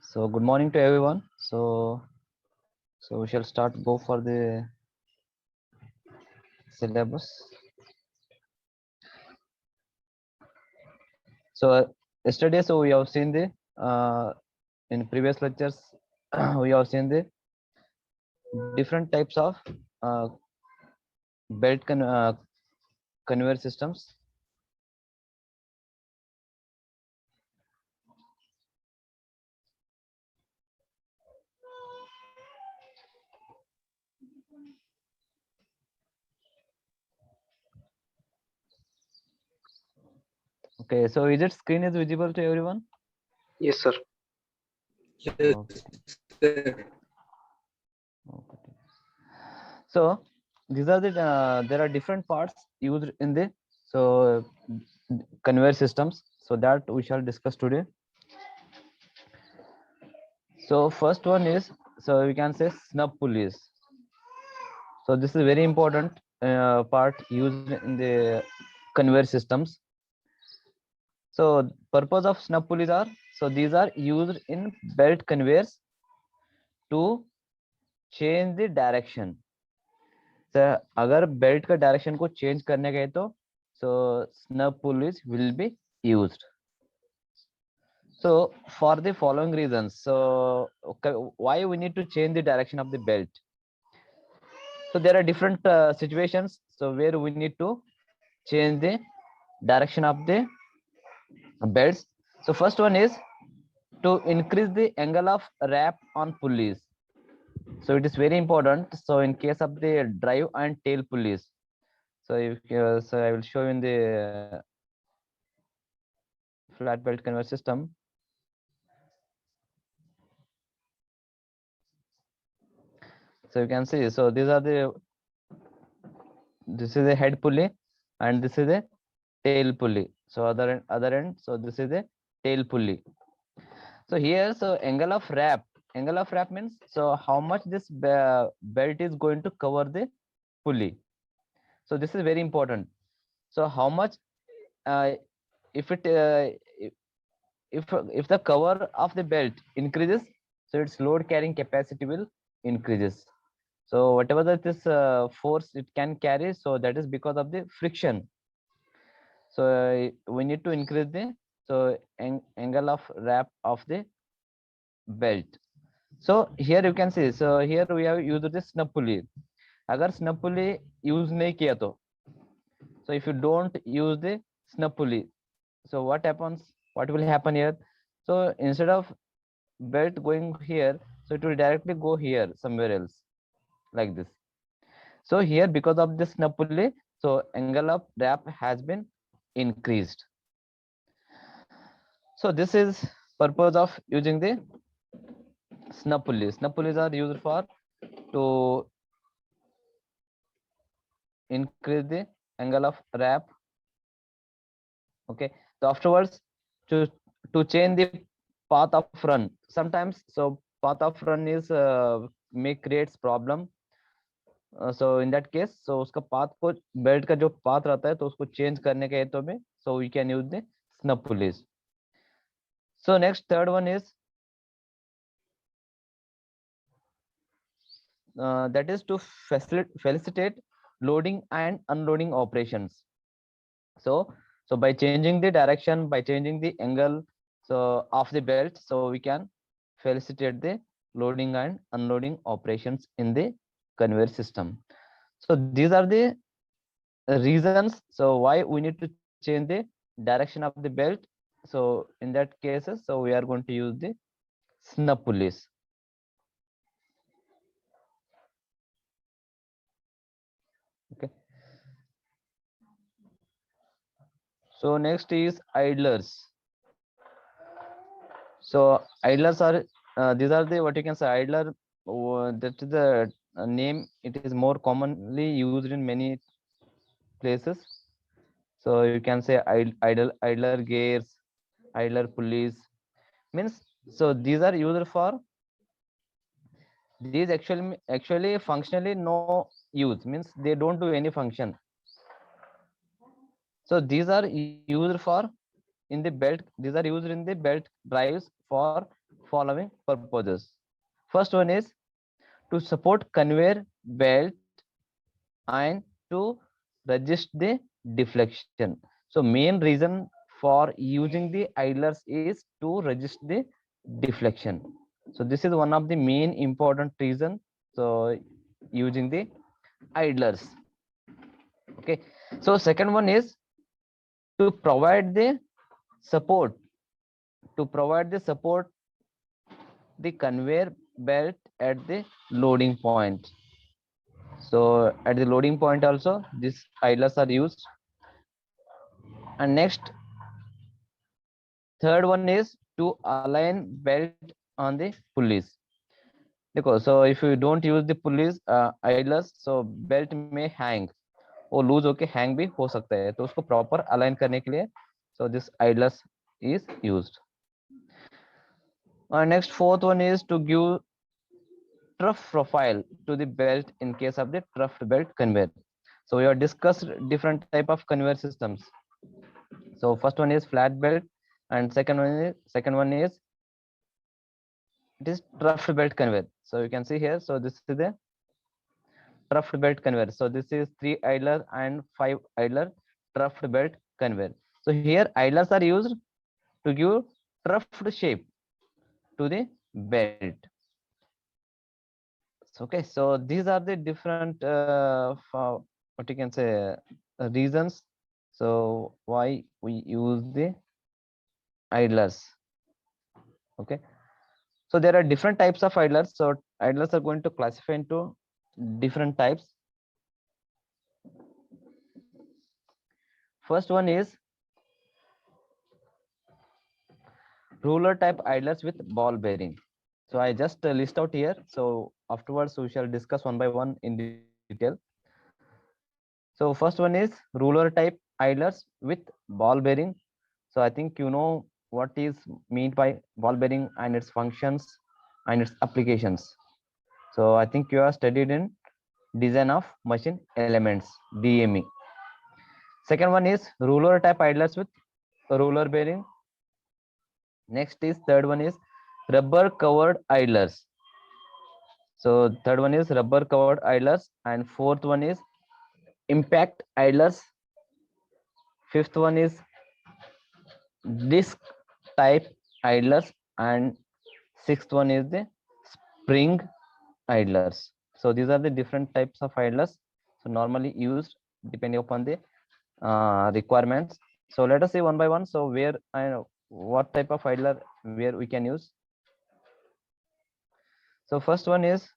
So good morning to everyone. So we shall start go for the syllabus. Yesterday, so we have seen the in previous lectures we have seen the different types of uh, conveyor systems. Okay, so is it screen is visible to everyone? Yes, sir. Okay. Okay. So these are the there are different parts used in the so conveyor systems. So that we shall discuss today. So first one is, so we can say snub pulleys. So this is very important part used in the conveyor systems. So purpose of snub pulleys are, so these are used in belt conveyors to change the direction. So अगर belt का direction को change करने गए तो so snub pulleys will be used. So for the following reasons, so okay, why we need to change the direction of the belt? So there are different situations so where we need to change the direction of the belts. So first one is to increase the angle of wrap on pulleys. So it is very important. So in case of the drive and tail pulleys, so if so I will show you in the flat belt conveyor system. So you can see, so these are the, this is a head pulley and this is a tail pulley. So other end, so this is a tail pulley. So here, so angle of wrap means so how much this belt is going to cover the pulley. So this is very important. So how much if it if the cover of the belt increases, so its load carrying capacity will increases. So whatever that is force it can carry, so that is because of the friction. So we need to increase the so angle of wrap of the belt. So here you can see, so here we have used the snub pulley. अगर snub pulley use नहीं किया तो, so if you don't use the snub pulley, so what happens, what will happen here? So instead of belt going here, so it will directly go here somewhere else like this. So here because of this snub pulley, so angle of wrap has been increased. So this is purpose of using the snub pulleys. Snub pulleys are used for to increase the angle of wrap. Okay, so afterwards to change the path of run, sometimes so path of run is may creates problem. So in that case, so उसका path को belt का जो path रहता है तो उसको change करने के हेतु में so we can use the snub pulleys. So next third one is that is to facilitate loading and unloading operations. So by changing the direction, by changing the angle so of the belt, so we can facilitate the loading and unloading operations in the conveyor system. So these are the reasons so why we need to change the direction of the belt. So in that cases, so we are going to use the snub pulleys. Okay. So next is idlers. So idlers are these are the what you can say idler. That is the name. It is more commonly used in many places. So you can say idler gears, idler pulleys. Means so these are used for these actually functionally no use, means they don't do any function. So these are used for in the belt. These are used in the belt drives for following purposes. First one is to support conveyor belt and to resist the deflection. So main reason for using the idlers is to resist the deflection. So this is one of the main important reason. So using the idlers. Okay. So second one is to provide the support. To provide the support the conveyor belt at the loading point. So at the loading point also these idlers are used. And next, third one is to align belt on the pulleys. Because so if you don't use the pulleys idlers, so belt may hang, वो loose होके hang भी हो सकता है, तो उसको proper align करने के लिए so this idlers is used. Next, fourth one is to give trough profile to the belt in case of the trough belt conveyor. So we have discussed different type of conveyor systems. So first one is flat belt, and second one is it is trough belt conveyor. So you can see here. So this is the trough belt conveyor. So this is 3 idler and 5 idler trough belt conveyor. So here idlers are used to give trough shape to the belt. Okay, so these are the different what you can say reasons. So why we use the idlers. Okay, so there are different types of idlers. So idlers are going to classify into different types. First one is ruler type idlers with ball bearing. So I just list out here. So afterwards we shall discuss one by one in detail. So first one is ruler type idlers with ball bearing. So I think you know what is meant by ball bearing and its functions and its applications. So I think you are studied in design of machine elements, DME. Second one is ruler type idlers with roller bearing. Next is third one is rubber covered idlers. So third one is rubber covered idlers, and fourth one is impact idlers. Fifth one is disc type idlers, and sixth one is the spring idlers. So these are the different types of idlers. So normally used depending upon the requirements. So let us see one by one. So where I know what type of idler where we can use. So first one is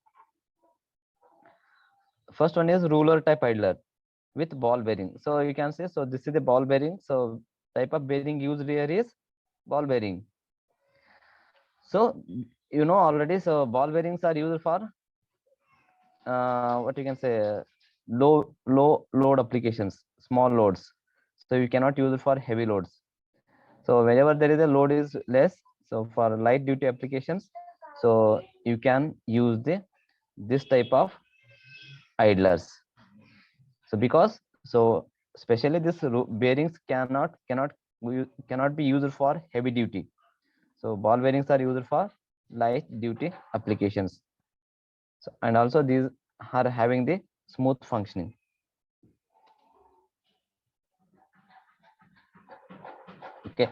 ruler type idler with ball bearing. So you can say, so this is the ball bearing. So type of bearing used here is ball bearing. So you know already. So ball bearings are used for what you can say low load applications, small loads. So you cannot use it for heavy loads. So whenever there is a load is less, so for light duty applications, so you can use this type of idlers. So because so especially this bearings cannot be used for heavy duty. So ball bearings are used for light duty applications. So, and also these are having the smooth functioning. Okay.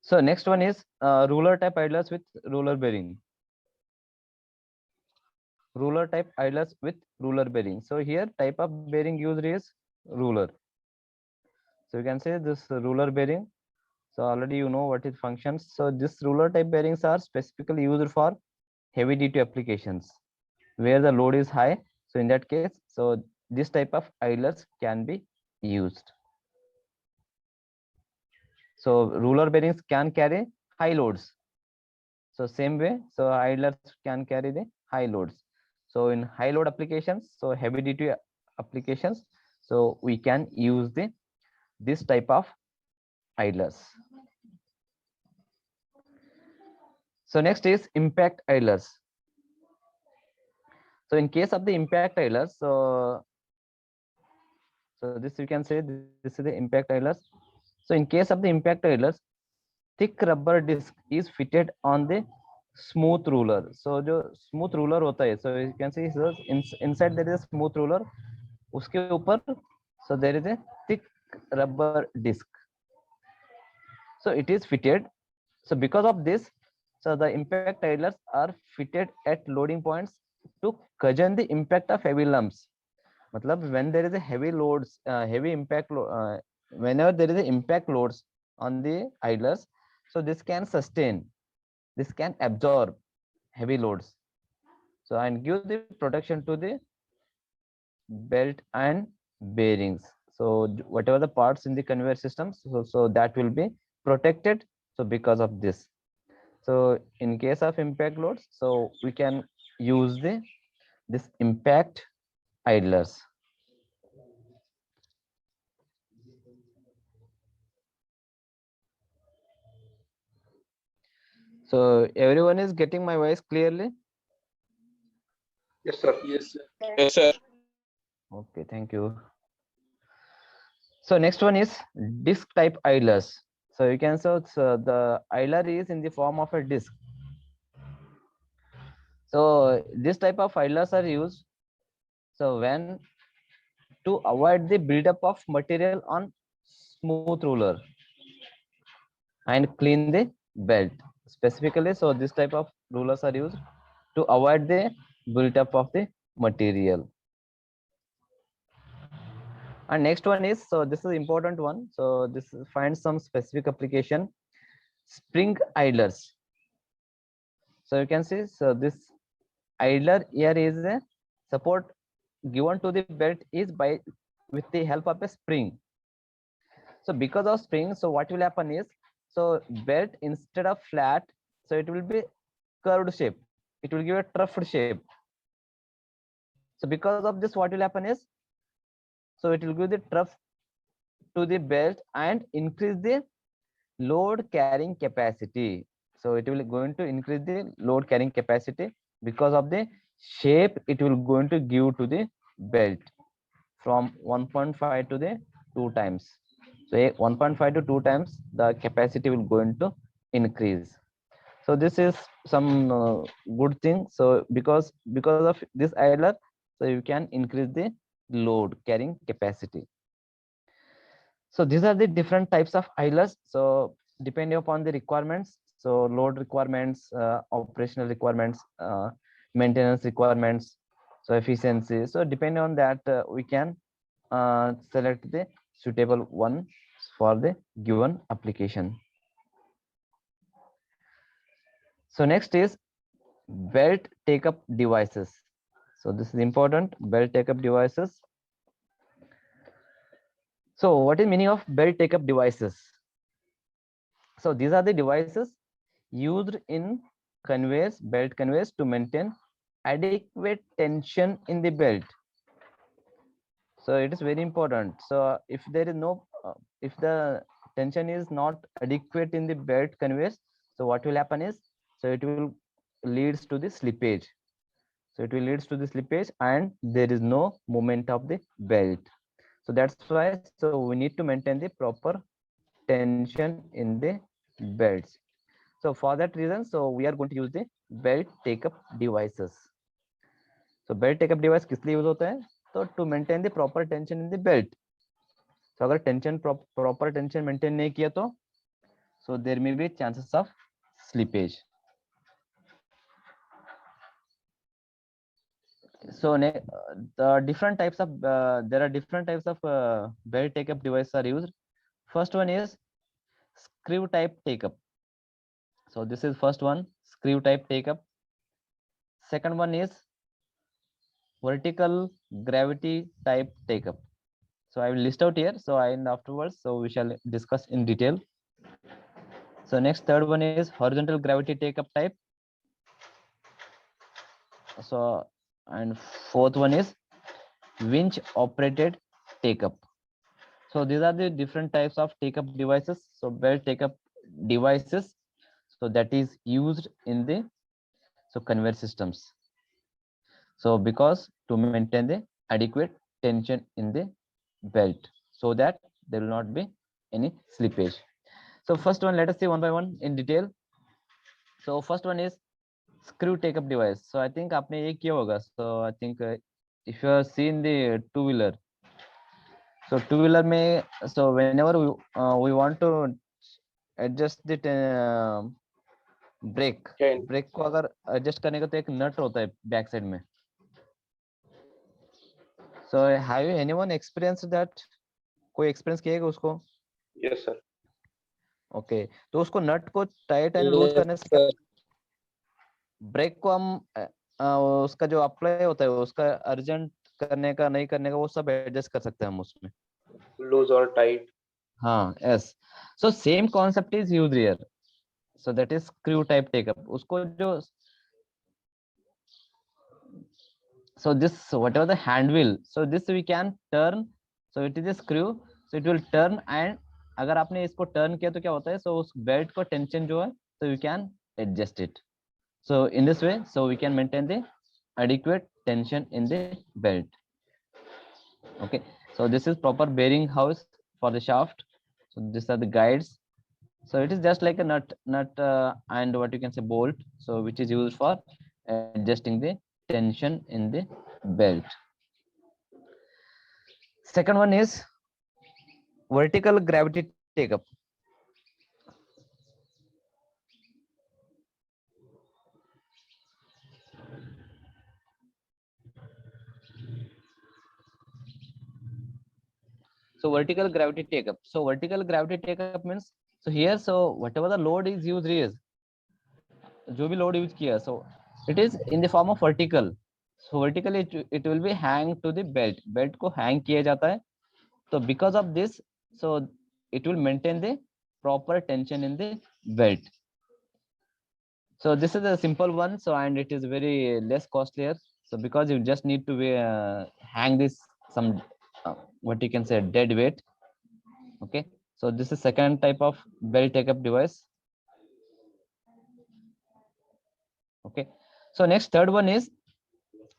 So next one is ruler type idlers with ruler bearing. Ruler type idlers with ruler bearing. So here type of bearing used is ruler. So you can say this ruler bearing. So already you know what it functions. So this ruler type bearings are specifically used for heavy duty applications where the load is high. So in that case, so this type of idlers can be used. So ruler bearings can carry high loads. So same way, so idlers can carry the high loads. So in high load applications, so heavy duty applications, so we can use this type of idlers. So next is impact idlers. So in case of the impact idlers, so this you can say this is the impact idlers. So in case of the impact idlers, thick rubber disc is fitted on the smooth ruler. So जो smooth ruler होता है, so you can see inside there is a smooth ruler, उसके ऊपर so there is a thick rubber disc, so it is fitted. So because of this, so the impact idlers are fitted at loading points to cushion the impact of heavy lumps. मतलब when there is a heavy loads, heavy impact, whenever there is a impact loads on the idlers, so this can sustain, this can absorb heavy loads, so and give the protection to the belt and bearings. So whatever the parts in the conveyor systems, so that will be protected. So because of this, so in case of impact loads, so we can use this impact idlers. So everyone is getting my voice clearly? Yes, sir. Yes, sir. Yes, sir. Okay, thank you. So next one is disc type idlers. So you can, so the idler is in the form of a disc. So this type of idlers are used so when to avoid the buildup of material on smooth roller and clean the belt specifically. So this type of rulers are used to avoid the buildup of the material. And next one is, so this is important one, so this finds some specific application, spring idlers. So you can see, so this idler here is a support given to the belt is by with the help of a spring. So because of spring, so what will happen is, so belt instead of flat, so it will be curved shape, it will give a truffed shape. So because of this, what will happen is, so it will give the trough to the belt and increase the load carrying capacity. So it will going to increase the load carrying capacity because of the shape it will going to give to the belt from 1.5 to the 2 times. So 1.5 to 2 times the capacity will going to increase. So this is some good thing. So because of this idler, so you can increase the load carrying capacity. So these are the different types of idlers. So depending upon the requirements, so load requirements, operational requirements, maintenance requirements, so efficiency. So depending on that, we can select the suitable one for the given application. So next is belt take-up devices. So this is important, belt take-up devices. So what is meaning of belt take-up devices? So these are the devices used in conveyors, belt conveyors, to maintain adequate tension in the belt. So it is very important. So if there is no, if the tension is not adequate in the belt conveyors, so what will happen is, so it will leads to the slippage. So it will leads to the slippage and there is no movement of the belt. So that's why, so we need to maintain the proper tension in the belts. So for that reason, so we are going to use the belt take-up devices. So belt take-up device किस लिए use होता है? तो to maintain the proper tension in the belt. So अगर tension proper tension maintain नहीं किया तो, so there may be chances of slippage. So the different types of there are different types of belt take-up devices are used. First one is screw type take-up. So this is first one, screw type take-up. Second one is vertical gravity type take-up. So I will list out here. So and afterwards, so we shall discuss in detail. So next, third one is horizontal gravity take-up type. So and fourth one is winch operated take-up. So these are the different types of take-up devices. So belt take-up devices, so that is used in the conveyor systems. So because to maintain the adequate tension in the belt, so that there will not be any slippage. So first one, let us see one by one in detail. So first one is screw take up device. So I think आपने ये किया होगा. So I think if you have seen the two wheeler, so two wheeler में, so whenever we want to adjust the brake, Yeah, brake को अगर adjust करने का तो एक नट होता है बैक साइड में. So have you anyone experience that? कोई एक्सपीरियंस किएगा उसको? yes, sir. ओके, तो उसको नट को टाइट एंड लूज करने से क्या, ब्रेक को हम उसका जो अप्लाई होता है उसका अर्जेंट करने का नहीं करने का वो सब एडजस्ट कर सकते हैं हम उसमें. Loose or tight. हाँ, yes. So same concept is used here. So that is screw type take up. उसको जो, so this whatever the hand wheel, so this we can turn, so it is a screw, so it will turn, and अगर आपने इसको turn किया तो क्या होता है, so उस बेल्ट को टेंशन जो है, so you can adjust it. So in this way, so we can maintain the adequate tension in the belt. Okay, so this is proper bearing house for the shaft. So these are the guides. So it is just like a nut and what you can say bolt, so which is used for adjusting the tension in the belt. Second one is vertical gravity take up. So vertical gravity take up. So vertical gravity take up means, so here, so whatever the load is used is, जो भी load use किया, so it is in the form of vertical. So vertically it will be hang to the belt. Belt को hang किया जाता है. So because of this, so it will maintain the proper tension in the belt. So this is a simple one. So and it is very less costlier. So because you just need to hang this some what you can say dead weight. Okay. So this is second type of belt take up device. Okay. So next third one is,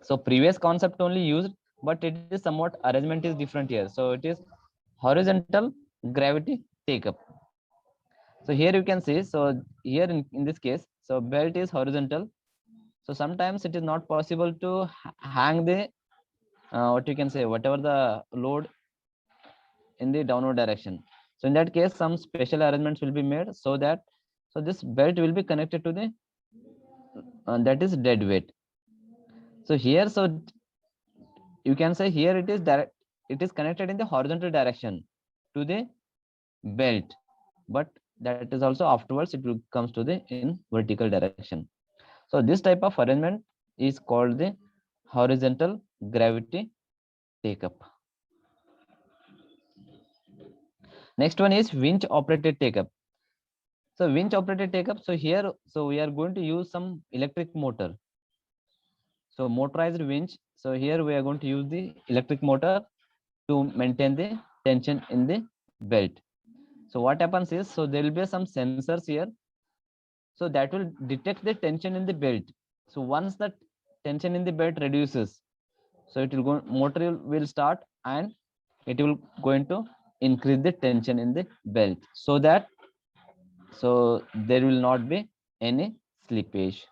so previous concept only used, but it is somewhat arrangement is different here. So it is horizontal gravity take up. So here you can see, so here in this case, so belt is horizontal. So sometimes it is not possible to hang the what you can say whatever the load in the downward direction. So in that case, some special arrangements will be made so that, so this belt will be connected to the that is dead weight. So here, so you can say here it is direct, it is connected in the horizontal direction to the belt, but that is also afterwards it will comes to the in vertical direction. So this type of arrangement is called the horizontal gravity take up. Next one is winch operated take up. So winch operated take up, so here, so we are going to use some electric motor. So motorized winch, so here we are going to use the electric motor to maintain the tension in the belt. So what happens is, so there will be some sensors here, so that will detect the tension in the belt. So once that tension in the belt reduces, so it will go, motor will start and it will going to increase the tension in the belt, so that, so there will not be any slippage.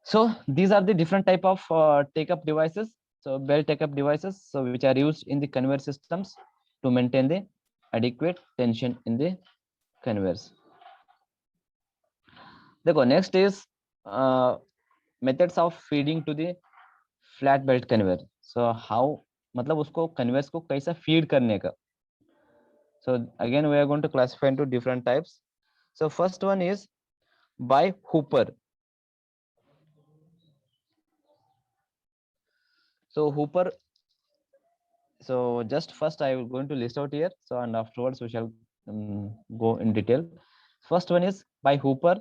So these are the different type of take up devices, so belt take up devices, so which are used in the conveyor systems to maintain the adequate tension in the conveyors. देखो next is methods of feeding to the flat belt conveyor. So how, मतलब उसको conveyors को कैसा feed करने का. So again we are going to classify into different types. So first one is by hooper. So hooper, so just first I will going to list out here, so and afterwards we shall go in detail. First one is by hooper,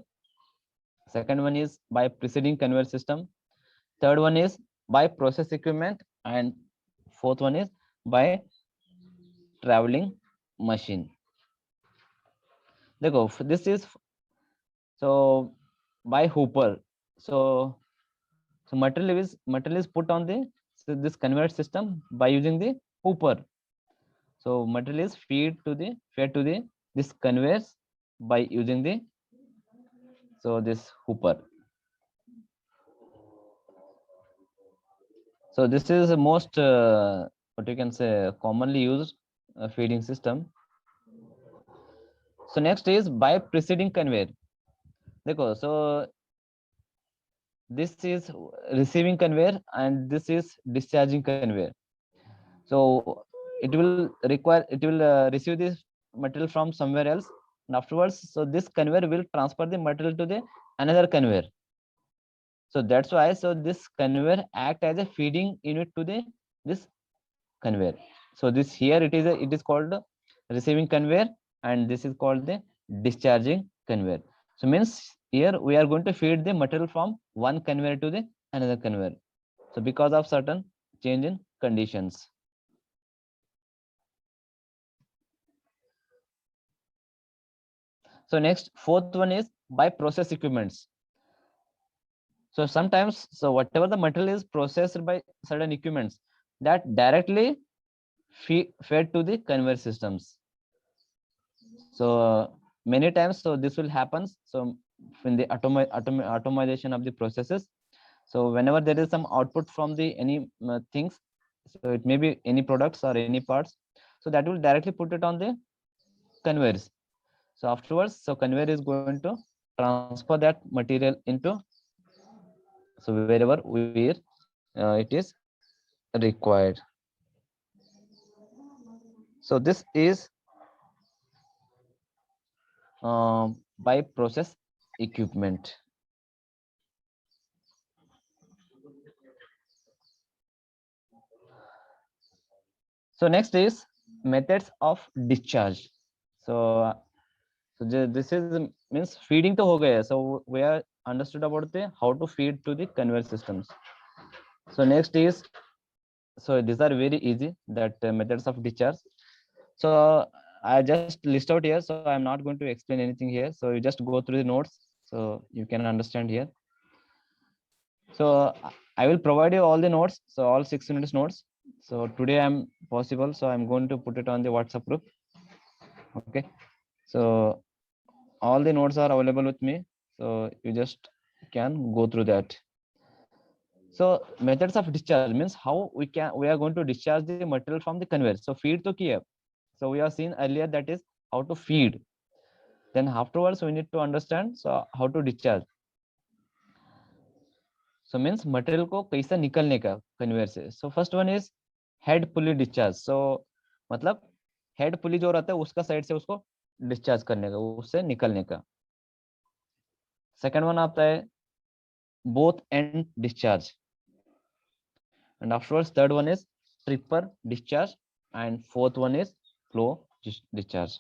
second one is by preceding conveyor system, third one is by process equipment, and fourth one is by traveling machine. देखो this is, so by hooper, so material is put on the, so this conveyor system by using the hooper. So material is fed to the this conveyors by using the this hooper. So this is the most what you can say commonly used feeding system. So next is by preceding conveyor. देखो, so this is receiving conveyor and this is discharging conveyor. So it will receive this material from somewhere else, and afterwards, so this conveyor will transfer the material to the another conveyor. So that's why, so this conveyor act as a feeding unit to the this conveyor. So this here it is called receiving conveyor, and this is called the discharging conveyor. So means here we are going to feed the material from one conveyor to the another conveyor. So because of certain change in conditions. So next, fourth one is by process equipments. So sometimes, so whatever the material is processed by certain equipments that directly fed to the conveyor systems. So many times, so this will happen. So in the automation of the processes. So whenever there is some output from the any things, so it may be any products or any parts, so that will directly put it on the conveyors. So afterwards, so conveyor is going to transfer that material into so wherever where it is required. So this is by process equipment. So next is methods of discharge. So this is means feeding to ho gaya. So we are understood about the how to feed to the conveyor systems. So next is, so these are very easy that methods of discharge. So I just list out here. So I'm not going to explain anything here. So you just go through the notes so you can understand here. So I will provide you all the notes. So all 6 units notes. So today I'm possible. So I'm going to put it on the WhatsApp group. Okay. So all the notes are available with me. So you just can go through that. So methods of discharge means how we are going to discharge the material from the conveyor. So feed to kiya. So we have seen earlier that is how to feed. Then afterwards we need to understand so how to discharge. So means material को कैसा निकलने का conveyor से. So first one is head pulley discharge. So मतलब head पुली जो रहता है उसका साइड से उसको डिस्चार्ज करने का, उससे निकलने का. सेकंड वन आता है both and discharge, and afterwards third one is tripper discharge, and fourth one is flow discharge.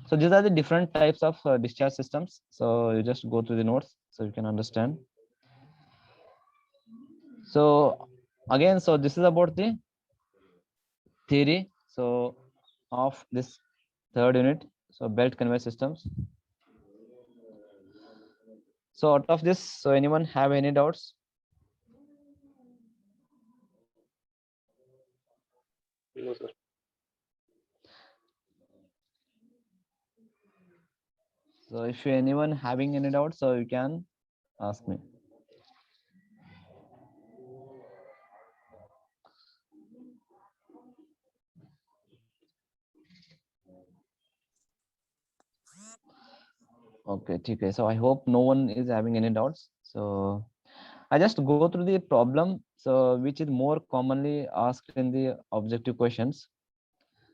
So these are the different types of discharge systems. So you just go through the notes so you can understand. So again, so this is about the theory so of this third unit, so belt conveyor systems. So out of this, so anyone have any doubts? No, sir. So if anyone having any doubts, so you can ask me. Okay, okay. So I hope no one is having any doubts. So I just go through the problem, so which is more commonly asked in the objective questions,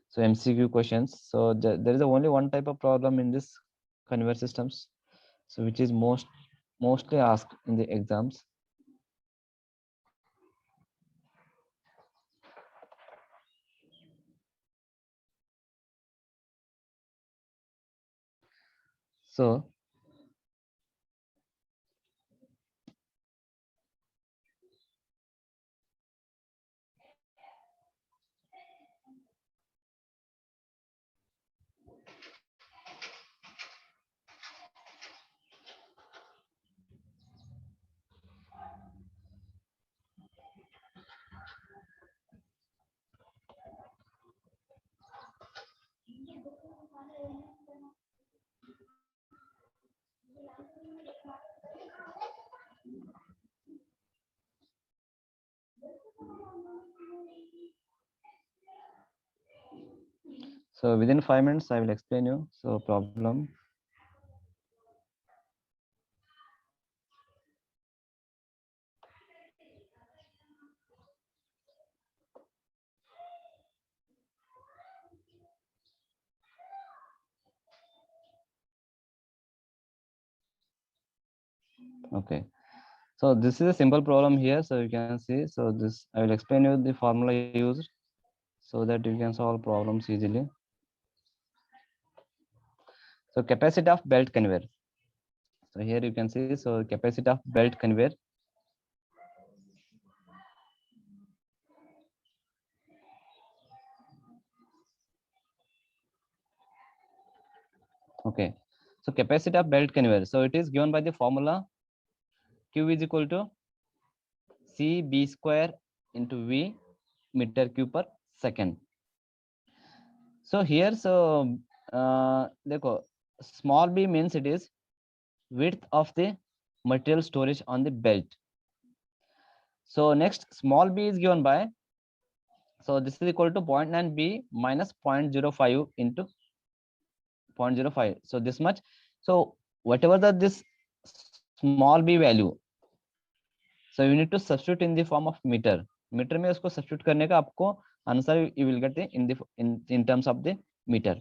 so MCQ questions. So there is only one type of problem in this conveyor systems, so which is mostly asked in the exams. So So within 5 minutes, I will explain you. So problem. Okay. So this is a simple problem here. So you can see. So this I will explain you the formula used so that you can solve problems easily. So capacity of belt conveyor. So here you can see. So capacity of belt conveyor. Okay. So capacity of belt conveyor. So it is given by the formula Q is equal to C B square into V meter cube per second. So here, so देखो, small b means it is width of the material storage on the belt. So next, small b is given by, so this is equal to 0.9 b minus 0.05 into 0.05. So this much. So whatever this small b value, so you need to substitute in the form of meter. Meter में उसको substitute करने का आपको answer you will get in terms of the meter.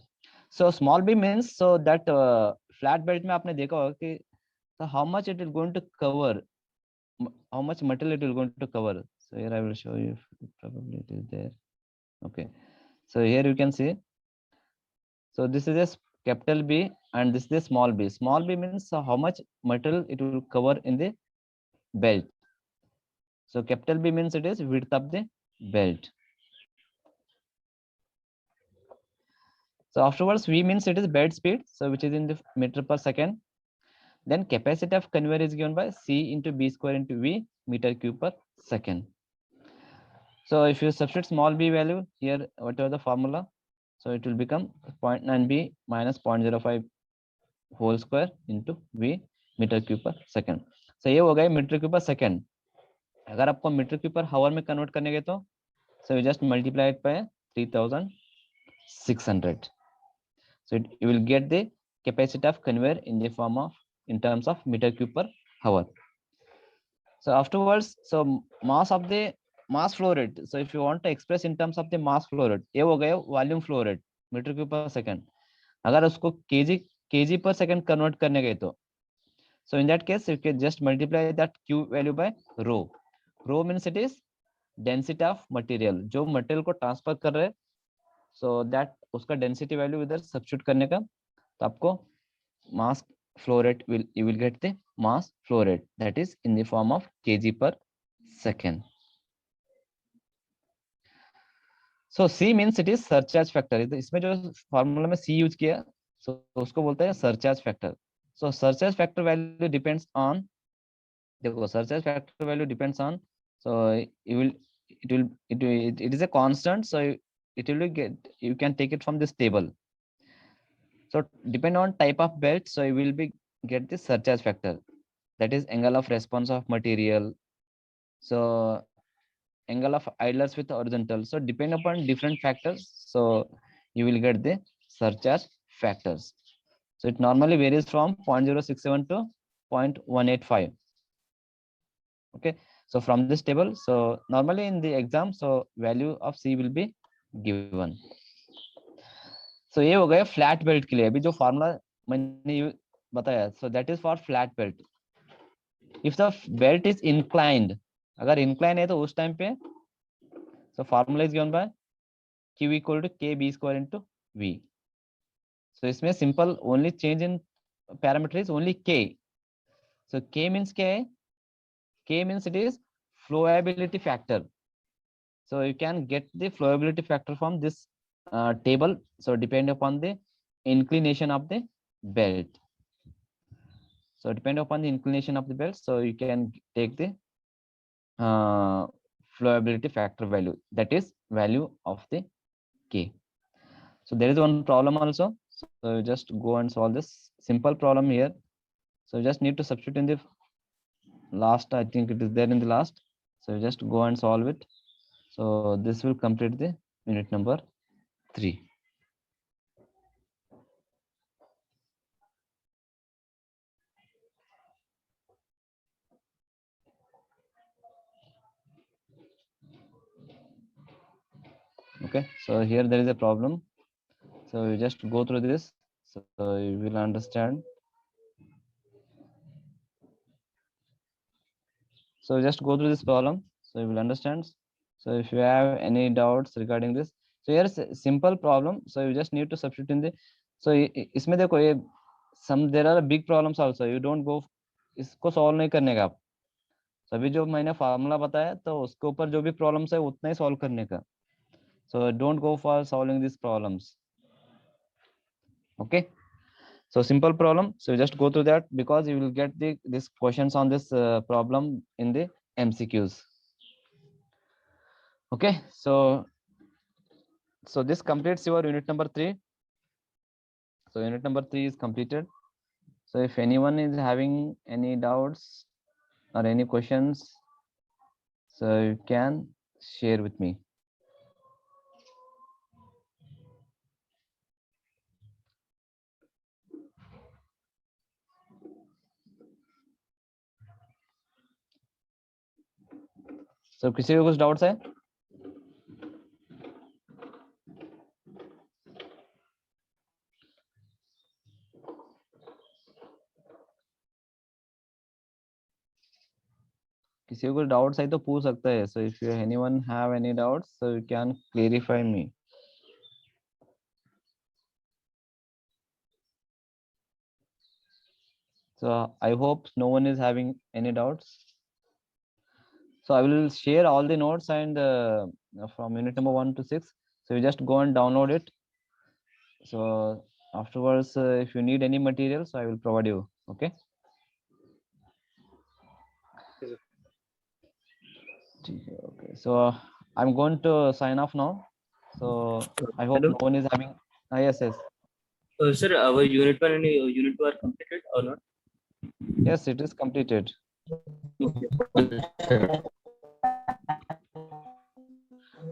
So small b means so that flat belt में आपने देखा होगा कि so how much it is going to cover, how much material it will going to cover. So here I will show you if probably it is there. Okay. So here you can see. So this is a capital B and this is a small b. Small b means so how much material it will cover in the belt. So capital B means it is width of the belt. So afterwards V means it is belt speed, so which is in the meter per second. Then capacity of conveyor is given by C into B square into V meter cube per second. So if you substitute small b value here, whatever the formula, so it will become 0.9 b minus 0.05 whole square into V meter cube per second. So ये हो गया metre cube पर second. अगर आपको metre cube पर हावर में convert करने के तो so you just multiply it by 3600. So you will get the capacity of conveyor in the form of in terms of meter cube per hour. So afterwards, so mass of the mass flow rate. So if you want to express in terms of the mass flow rate, ये हो गया volume flow rate meter cube पर second. अगर उसको KG पर second convert करने गए तो so in that case you can just multiply that q value by rho. Rho means it is density of material, जो मटेरियल को ट्रांसफर कर रहे हैं, so that उसका डेंसिटी वैल्यू इधर सब्स्टिट्यूट करने का, तो आपको mass flow rate you will get the mass flow rate that is in the form of kg per second. So C means it is surcharge factor. इसमें जो formula में C use किया, so उसको बोलते हैं surcharge factor. So surcharge factor value depends on, देखो surcharge factor value depends on, so it is a constant, so it will get, you can take it from this table. So depending on type of belt, so you will be get the surcharge factor, that is angle of response of material, so angle of idlers with horizontal. So depend upon different factors, so you will get the surcharge factors. So it normally varies from 0.067 to 0.185. Okay, so from this table, so normally in the exam, so value of C will be given. So ये हो गया flat belt के लिए. अभी जो formula मैंने बताया, so that is for flat belt. If the belt is inclined, अगर incline है तो उस टाइम पे, so formula is given by Q equal to K B square into V. So इसमें simple only change in parameter is only K. So K means क्या है? K means it is flowability factor. So you can get the flowability factor from this table. So depend upon the inclination of the belt. So depend upon the inclination of the belt, so you can take the flowability factor value, that is value of the K. So there is one problem also. So just go and solve this simple problem here. So you just need to substitute in the last, I think it is there in the last. So just go and solve it. So this will complete the unit number 3. Okay, so here there is a problem. So you just go through this, so you will understand. So just go through this problem, so you will understand. So if you have any doubts regarding this, so here is a simple problem. So you just need to substitute in the. So इसमें देखो ये some there are big problems also. You don't go इसको solve नहीं करने का आप. सभी जो मैंने फार्मूला बताया तो उसके ऊपर जो भी प्रॉब्लम्स है उतना ही सॉल्व करने का. So don't go for solving these problems. Okay. So simple problem. So just go through that because you will get this questions on this problem in the MCQs. Okay. So this completes your unit number 3. So unit number 3 is completed. So if anyone is having any doubts or any questions, so you can share with me. So किसी को कुछ doubts है? किसी को कुछ doubts है तो पूछ सकता है. So if you anyone have any doubts, so you can clarify me. So I hope no one is having any doubts. So I will share all the notes and from unit number 1 to 6. So you just go and download it. So afterwards, if you need any materials, I will provide you. Okay. Yes, sir. Okay. So I'm going to sign off now. So I hope Hello? no one is having. Yes, yes, Sir, our unit 1 and unit 2 are completed or not? yes. It is completed.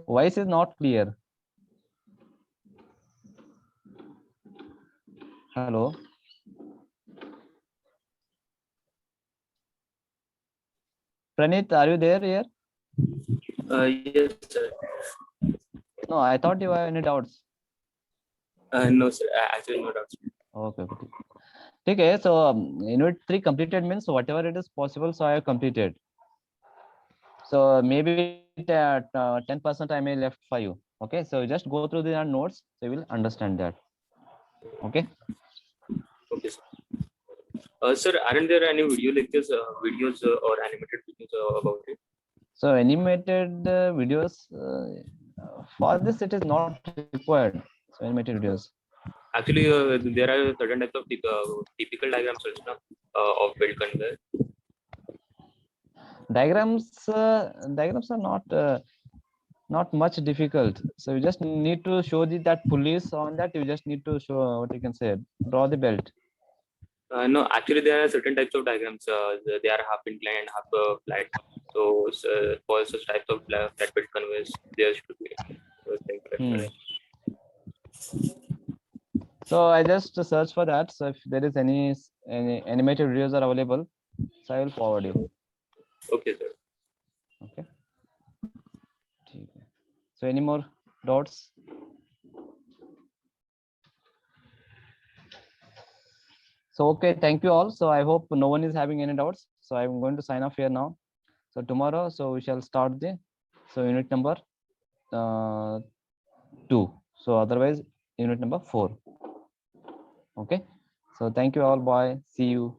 Voice is not clear. Hello. Pranit, are you there here? Yes, sir. No, I thought you have any doubts. No, sir. Actually, no doubts. Okay, okay. Okay, so unit 3 completed means whatever it is possible, so I have completed. So maybe 10% I may left for you. Okay, so just go through the notes, so you will understand that. Okay. Okay, sir. Sir, aren't there any video lectures, videos or animated videos about it? So animated videos for this it is not required. So animated videos. Actually, there are certain types of typical diagrams also, of belt conveyor. Diagrams are not much difficult. So you just need to show that pulleys on that. You just need to show what you can say. Draw the belt. No, actually, there are certain types of diagrams. They are half inclined and half flat. So, for such types of flat belt conveyors, there should be things. So I just search for that. So if there is any animated videos are available, so I will forward you. Okay, sir. Okay. So any more doubts? So okay, thank you all. So I hope no one is having any doubts. So I'm going to sign off here now. So tomorrow, so we shall start the unit number 2. So otherwise unit number 4. Okay. So thank you all. Bye. See you.